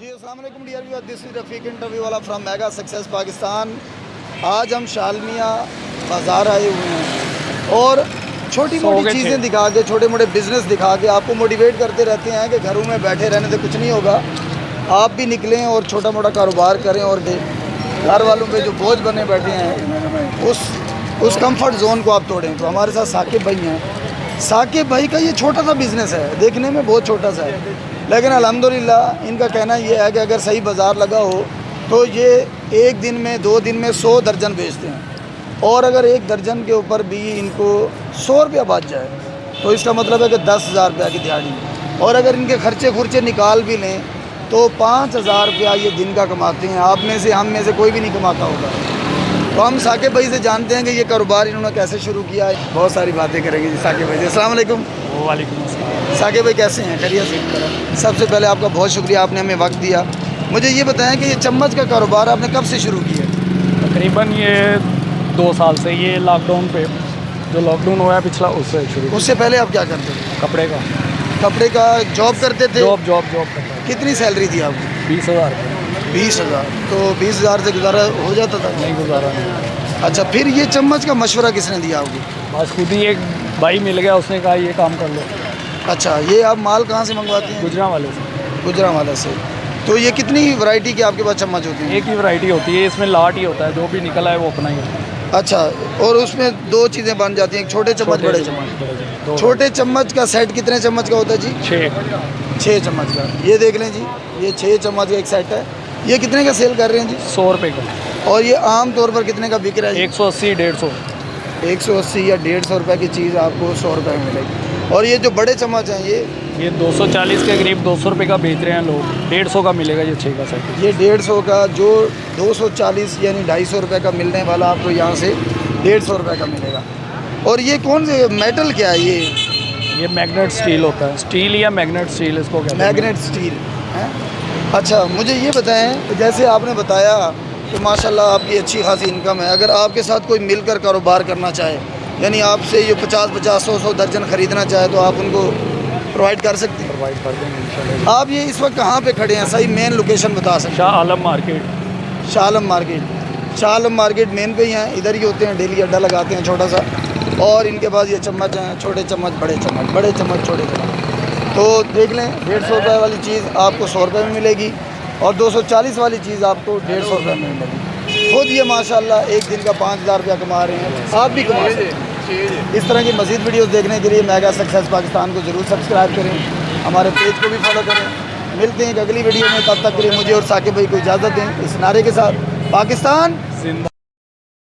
जी अस्सलाम वालेकुम dear viewer, this is Rafiq interview वाला फ्रॉम मेगा सक्सेस पाकिस्तान। आज हम शालमिया बाज़ार आए हुए हैं और छोटी मोटी चीज़ें दिखा के, छोटे मोटे बिज़नेस दिखा के आपको मोटिवेट करते रहते हैं कि घरों में बैठे रहने से कुछ नहीं होगा। आप भी निकलें और छोटा मोटा कारोबार करें और घर वालों पे जो बोझ बने बैठे हैं उस कंफर्ट जोन को आप तोड़ें। तो हमारे साथ साकिब भाई हैं। साकिब भाई का ये छोटा सा बिज़नेस है, देखने में बहुत छोटा सा है, लेकिन अल्हम्दुलिल्लाह इनका कहना ये है कि अगर सही बाज़ार लगा हो तो ये एक दिन में 2 दिन में 100 दर्जन बेचते हैं। और अगर एक दर्जन के ऊपर भी इनको 100 रुपया बच जाए तो इसका मतलब है कि 10,000 रुपया की दिहाड़ी। और अगर इनके खर्चे खुर्चे निकाल भी लें तो 5,000 रुपया ये दिन का कमाते हैं। आप में से, हम में से कोई भी नहीं कमाता होगा। तो हम साकिब भाई से जानते हैं कि ये कारोबार इन्होंने कैसे शुरू किया है। बहुत सारी बातें करेंगे जी साकिब भाई से। अस्सलाम वालेकुम। वालेकुम अस्सलाम। साकिब भाई कैसे हैं? खैरियत से? सबसे पहले आपका बहुत शुक्रिया, आपने हमें वक्त दिया। मुझे ये बताएं कि ये चम्मच का कारोबार आपने कब से शुरू किया? तकरीबन ये 2 साल से, ये लॉकडाउन पे जो लॉकडाउन हुआ है पिछला, उससे शुरू। उससे पहले आप क्या करते थे? कपड़े का जॉब करते थे? जॉब करता है। कितनी सैलरी थी आपको? 20,000 रुपये। 20,000। तो 20,000 से गुजारा हो जाता था? नहीं गुजारा नहीं। अच्छा, फिर ये चम्मच का मशवरा किसने दिया आपको? बस खुद ही एक भाई मिल गया, उसने कहा ये काम कर लो। अच्छा, ये आप माल कहाँ से मंगवाते हैं? गुजरांवाले से। गुजरांवाला से। तो ये कितनी वैरायटी की आपके पास चम्मच होती है? एक ही वैरायटी होती है, इसमें लाट ही होता है, जो भी निकला है वो अपना ही होता है। अच्छा, और उसमें 2 चीज़ें बन जाती हैं, एक छोटे चम्मच, बड़े चम्मच। छोटे चम्मच का सेट कितने चम्मच का होता है जी? 6 चम्मच का। ये देख लें जी, ये 6 चम्मच का एक सेट है। ये कितने का सेल कर रहे हैं जी? 100 रुपये का। और ये आम तौर पर कितने का बिक रहा है? 180, 150। 180 या 150 रुपये की चीज़ आपको 100 रुपये में मिलेगी। और ये जो बड़े चम्मच हैं ये 240 के करीब 200 रुपये का बेच रहे हैं लोग। 150 का मिलेगा ये 6 का सेट। ये 150 का, जो 240 यानी 250 रुपये का मिलने वाला आपको यहाँ से 150 रुपये का मिलेगा। और ये कौन से मेटल क्या है ये मैग्नेट स्टील होता है। स्टील या मैग्नेट स्टील इसको कहते हैं। मैग्नेट स्टील है। अच्छा, मुझे ये बताएं, जैसे आपने बताया कि माशाल्लाह आपकी अच्छी खासी इनकम है, अगर आपके साथ कोई मिलकर कारोबार करना चाहे, यानी आपसे ये 50-50, 100-100 दर्जन ख़रीदना चाहे तो आप उनको प्रोवाइड कर सकते हैं? प्रोवाइड कर देंगे इंशाल्लाह। आप ये इस वक्त कहाँ पे खड़े हैं? सही मेन लोकेशन बता सकते हैं? Shah Alam market. Shah Alam market. Shah Alam market main पे ही हैं, इधर ही होते हैं, डेली अड्डा लगाते हैं छोटा सा। और इनके पास ये चम्मच हैं, छोटे चम्मच, बड़े चम्मच, बड़े चम्मच, छोटे चम्मच। तो देख लें, 150 रुपये वाली चीज़ आपको 100 रुपये में मिलेगी और 240 वाली चीज़ आपको 150 रुपये में मिलेगी। खुद ये माशाल्लाह एक दिन का 5,000 रुपया कमा रहे हैं, आप भी कमा सकते हैं। इस तरह की मज़ीद वीडियोस देखने के लिए मेगा सक्सेस पाकिस्तान को ज़रूर सब्सक्राइब करें, हमारे पेज को भी फॉलो करें। मिलते हैं एक अगली वीडियो में, तब तक के लिए मुझे और साकिब भाई को इजाज़त दें इस नारे के साथ, पाकिस्तान जिंदा।